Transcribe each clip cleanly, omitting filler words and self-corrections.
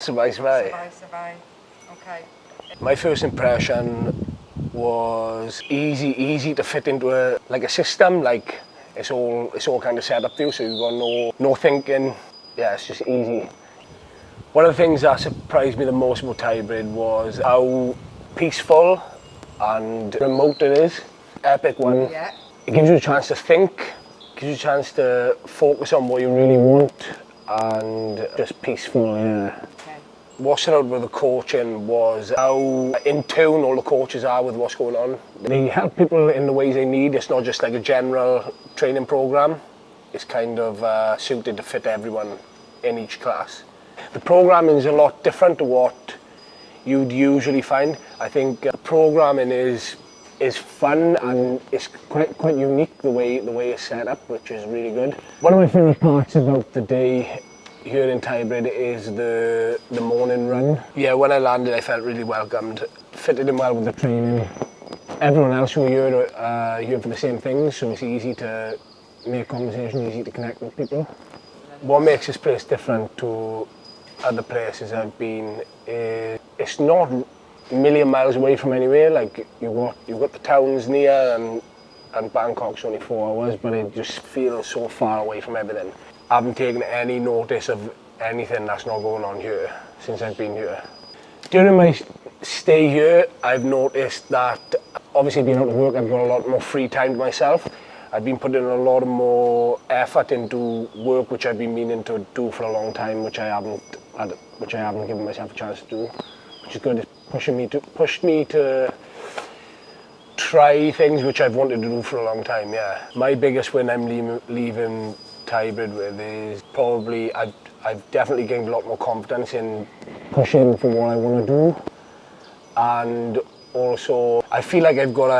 Survive. Okay. My first impression was easy to fit into a system. Like it's all kind of set up for you, so you've got no thinking. Yeah, it's just easy. One of the things that surprised me the most about Thybrid was how peaceful and remote it is. Epic one. Yeah. It gives you a chance to think, gives you a chance to focus on what you really want, and just peaceful, yeah. Okay. What stood out with the coaching was how in tune all the coaches are with what's going on. They help people in the ways they need. It's not just like a general training program. It's kind of suited to fit everyone in each class. The programming is a lot different to what you'd usually find. I think the programming is fun and it's quite unique the way it's set up, which is really good. One of my favourite parts about the day here in Thybrid is the morning run. Yeah, when I landed I felt really welcomed, fitted in well with the training. Everyone else who are here for the same things, so it's easy to make conversation, easy to connect with people. What makes this place different to other places I've been is it's not a million miles away from anywhere. Like you've got the towns near and Bangkok's only 4 hours, but it just feels so far away from everything. I haven't taken any notice of anything that's not going on here since I've been here. During my stay here, I've noticed that obviously being out of work, I've got a lot more free time to myself. I've been putting a lot more effort into work which I've been meaning to do for a long time, which I haven't given myself a chance to do, which is good. It's pushed me to try things which I've wanted to do for a long time. Yeah, my biggest win I'm leaving Thybrid with is probably I've definitely gained a lot more confidence in pushing for what I want to do, and also I feel like I've got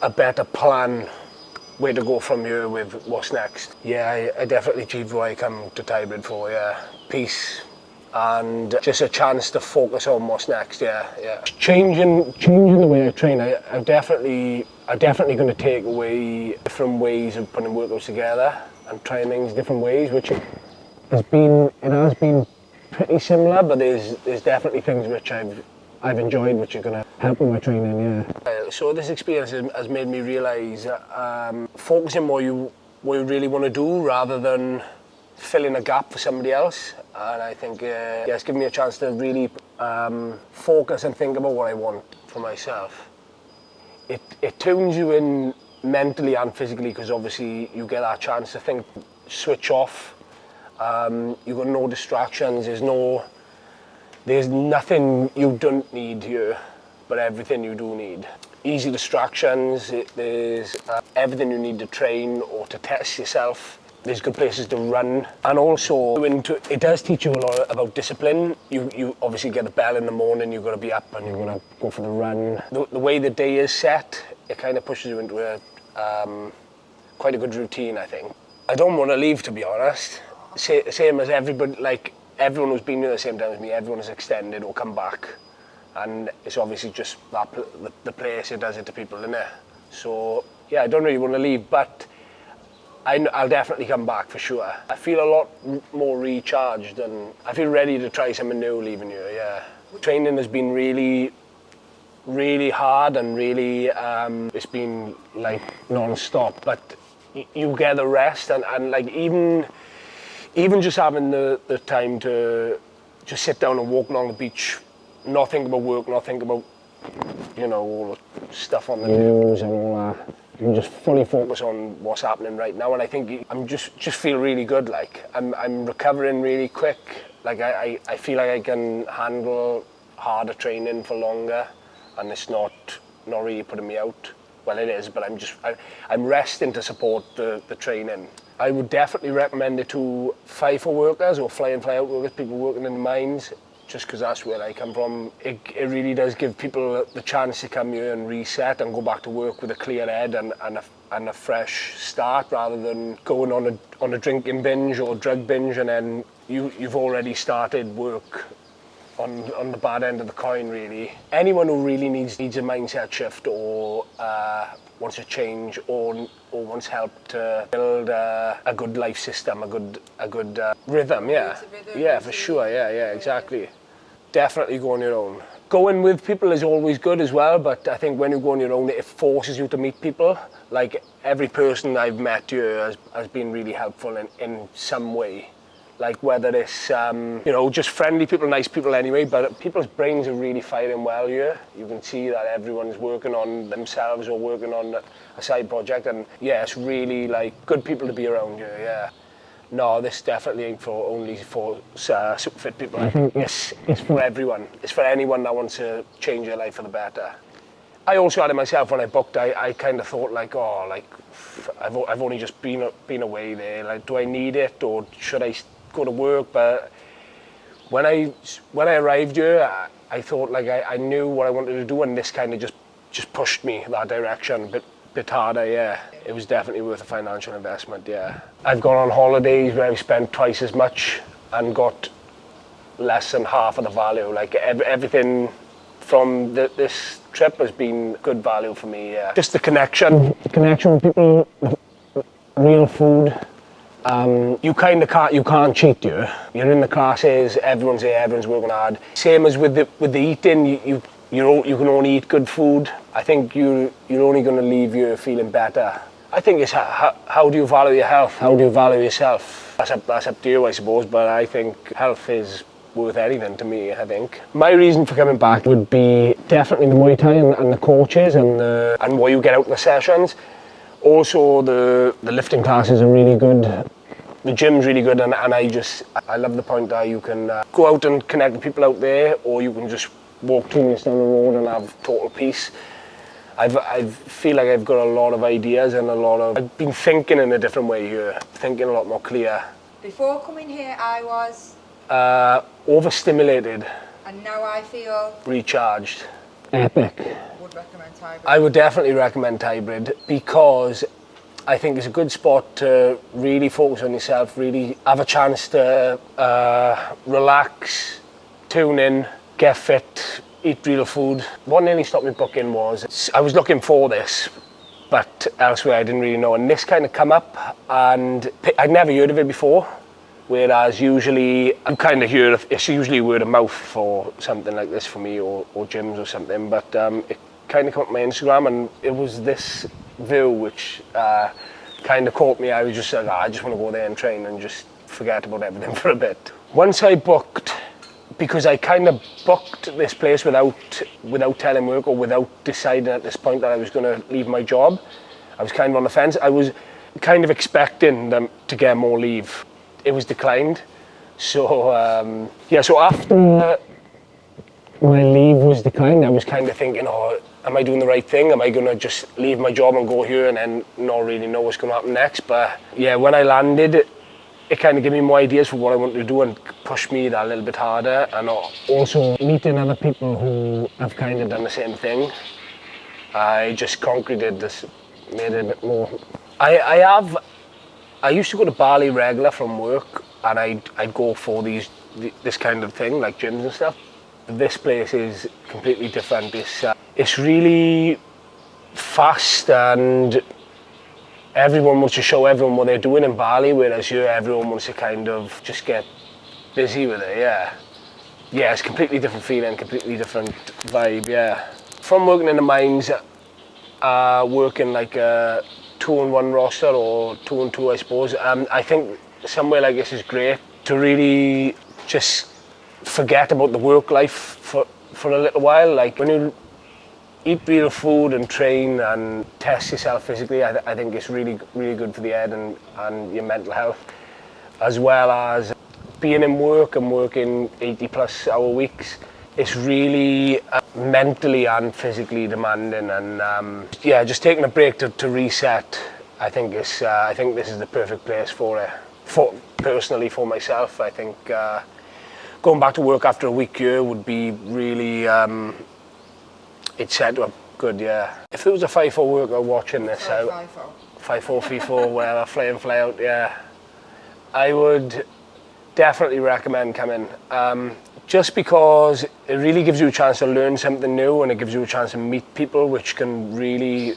a better plan where to go from here with what's next. Yeah, I definitely achieved what I come to Thybrid for, yeah. Peace and just a chance to focus on what's next, yeah. Changing the way I train, I'm definitely going to take away different ways of putting workouts together and trying things different ways, which has been pretty similar, but there's definitely things which I've enjoyed, which are going to help with my training, yeah. So this experience has made me realise focusing what you really want to do rather than filling a gap for somebody else. And I think it's given me a chance to really focus and think about what I want for myself. It tunes you in mentally and physically, because obviously you get that chance to think, switch off. You've got no distractions, there's nothing you don't need here, but everything you do need. Easy distractions, there's everything you need to train or to test yourself. There's good places to run. And also, it does teach you a lot about discipline. You obviously get a bell in the morning, you've got to be up and you're going to go for the run. The way the day is set, it kind of pushes you into quite a good routine, I think. I don't want to leave, to be honest. Same as everybody, like, everyone who's been here at the same time as me, everyone has extended or come back, and it's obviously just the place, it does it to people, isn't it? So yeah, I don't really want to leave, but I'll definitely come back for sure. I feel a lot more recharged and I feel ready to try something new leaving here, yeah. Training has been really, really hard and really, it's been like non-stop, but you get the rest and like even just having the time to just sit down and walk along the beach, not think about work, not think about, all the stuff on the news and all that. You can just fully focus on what's happening right now, and I think I'm just feel really good. Like I'm recovering really quick. Like I feel like I can handle harder training for longer, and it's not really putting me out. Well, it is, but I'm resting to support the training. I would definitely recommend it to FIFO workers or fly in, fly out workers, people working in the mines, just because that's where I come from. It really does give people the chance to come here and reset and go back to work with a clear head and a fresh start, rather than going on a drinking binge or drug binge and then you've already started work on the bad end of the coin, really. Anyone who really needs a mindset shift or wants to change or wants help to build a good life system, a good rhythm, yeah. Yeah, for sure, yeah, exactly. Definitely go on your own. Going with people is always good as well, but I think when you go on your own, it forces you to meet people. Like every person I've met here has been really helpful in some way. Like whether it's, just friendly people, nice people anyway, but people's brains are really firing well here. You can see that everyone's working on themselves or working on a side project, and yeah, it's really like good people to be around here, yeah. No, this definitely ain't only for super fit people. I think it's for everyone. It's for anyone that wants to change their life for the better. I also had it myself when I booked. I kind of thought like, oh, like I've only just been away there. Like, do I need it or should I go to work? But when I arrived here, I thought like I knew what I wanted to do, and this kind of just pushed me that direction a bit harder, yeah. It was definitely worth a financial investment, yeah. I've gone on holidays where I've spent twice as much and got less than half of the value. Like everything from this trip has been good value for me, yeah. Just the connection with people, real food. You can't cheat here. You're in the classes, everyone's there, everyone's working hard. Same as with the eating, you can only eat good food. I think you're only going to leave you feeling better. I think it's how do you value your health? How do you value yourself? That's up to you, I suppose, but I think health is worth anything to me, I think. My reason for coming back would be definitely the Muay Thai and the coaches and what you get out in the sessions. Also, the lifting classes are really good. The gym's really good, and I love the point that you can go out and connect with people out there, or you can just walk 2 minutes down the road and have total peace. I feel like I've got a lot of ideas and I've been thinking in a different way here, thinking a lot more clear. Before coming here, I was overstimulated. And now I feel recharged. Epic. Would recommend Thybrid. I would definitely recommend Thybrid because I think it's a good spot to really focus on yourself, really have a chance to relax, tune in, get fit, eat real food. What nearly stopped me booking was, I was looking for this, but elsewhere I didn't really know, and this kind of come up, and I'd never heard of it before, whereas usually you kind of hear, it's usually word of mouth for something like this for me, or gyms or something, but it kind of caught my Instagram, and it was this view which kind of caught me. I was just like, I just want to go there and train and just forget about everything for a bit. Once I booked, because I kind of booked this place without telling work or without deciding at this point that I was going to leave my job. I was kind of on the fence. I was kind of expecting them to get more leave. It was declined. So, so after my leave was declined, I was kind of thinking, oh, am I doing the right thing? Am I going to just leave my job and go here and then not really know what's going to happen next? But yeah, when I landed, it kind of gave me more ideas for what I wanted to do and pushed me that a little bit harder, and also meeting other people who have kind of done the same thing. I just concreted this, made it a bit more. I used to go to Bali regular from work, and I'd go for this kind of thing, like gyms and stuff. This place is completely different. It's really fast, and everyone wants to show everyone what they're doing in Bali, whereas here everyone wants to kind of just get busy with it, yeah. Yeah, it's a completely different feeling, completely different vibe, yeah. From working in the mines, working like a 2-on-1 roster or 2-on-2, I suppose, I think somewhere like this is great to really just forget about the work life for a little while. Like when you eat real food and train and test yourself physically, I think it's really, really good for the head and your mental health, as well as being in work and working 80+ hour weeks. It's really mentally and physically demanding, and just taking a break to reset. I think this is the perfect place for it. Personally, for myself, I think going back to work after a week here would be really. It's set up good, yeah. If there was a FIFO worker watching this, FIFO, FIFO, whatever, fly in, fly out, yeah, I would definitely recommend coming. Just because it really gives you a chance to learn something new, and it gives you a chance to meet people, which can really,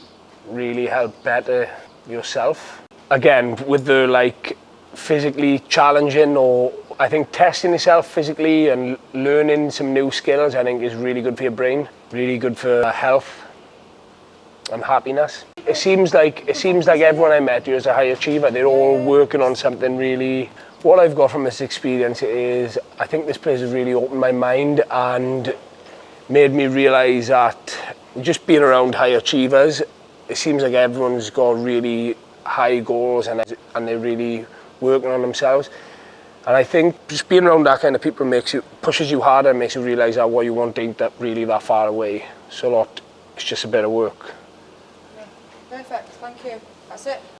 really help better yourself. Again, with the like physically challenging or I think testing yourself physically and learning some new skills, I think, is really good for your brain, really good for health and happiness. It seems like everyone I met here is a high achiever. They're all working on something really. What I've got from this experience is I think this place has really opened my mind and made me realise that just being around high achievers, it seems like everyone's got really high goals and they're really working on themselves. And I think just being around that kind of people pushes you harder and makes you realise that what you want ain't really that far away. So it's just a bit of work. Perfect, thank you. That's it.